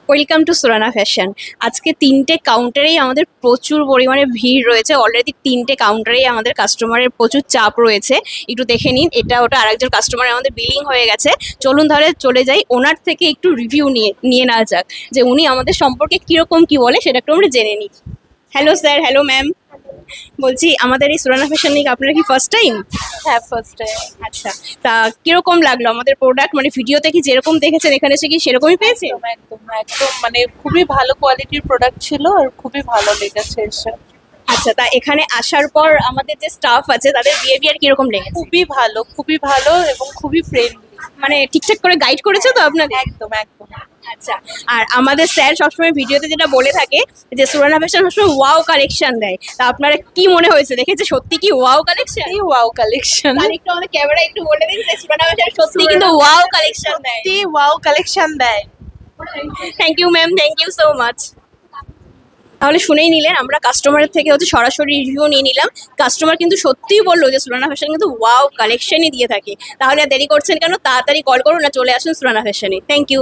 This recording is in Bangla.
Welcome to Surana fashion. আজকে 3টে কাউন্টারেই আমাদের প্রচুর পরিমাণে ভিড় রয়েছে। অলরেডি 3টে কাউন্টারেই আমাদের কাস্টমারের প্রচুর চাপ রয়েছে। একটু দেখে নিন, এটা ওটা আরেকজন কাস্টমার আমাদের বিলিং হয়ে গেছে। চলুন তাহলে চলে যাই, ওনার থেকে একটু রিভিউ নিয়ে নেওয়া যাক যে উনি আমাদের সম্পর্কে কীরকম কী বলে সেটা একটু আমরা জেনে নিই। Hello sir, hello ma'am. বলছি আমাদের এই সুরানা ফ্যাশন নিয়ে আপনারা কি ফার্স্ট টাইম? হ্যাঁ, ফার্স্ট টাইম। আচ্ছা, তা কিরকম লাগলো আমাদের প্রোডাক্ট? মানে ভিডিওতে কি যেরকম দেখেছেন এখানে এসে কি সেরকমই পেয়েছে? একদম একদম একদম মানে খুবই ভালো কোয়ালিটির প্রোডাক্ট ছিল আর খুবই ভালো লেগেছে এসে। আচ্ছা, তা এখানে আসার পর আমাদের যে স্টাফ আছে তাদের বিহেভিয়ার কিরকম লেগেছে? খুবই ভালো এবং খুবই ফ্রেন্ডলি। মানে ঠিকঠাক করে গাইড করেছে তো আপনাদের? একদম একদম। আচ্ছা, আর আমাদের স্যার সবসময় ভিডিওতে যেটা বলে থাকে যে সুরানা ফ্যাশন সবসময় ওয়াও কালেকশন দেয়, তা আপনারা কি মনে হয়েছে দেখেছে সত্যি কি ওয়াও কালেকশন? এই ওয়াও কালেকশন, একটু আমাদের ক্যামেরা একটু বলে দিন যে সুরানা ফ্যাশন সত্যি কিন্তু ওয়াও কালেকশন দেয়। এই ওয়াও কালেকশন দেয়। Thank you ma'am, thank you so much. তাহলে শুনেই নিলেন, আমরা কাস্টমারের থেকে হচ্ছে সরাসরি রিভিউ নিয়ে নিলাম। কাস্টমার কিন্তু সত্যিই বললো যে সুরানা ফ্যাশন কিন্তু ওয়াও কালেকশনই দিয়ে থাকে। তাহলে আর দেরি করছেন কেন, তাড়াতাড়ি কল করুন না চলে আসুন সুরানা ফ্যাশনে। Thank you.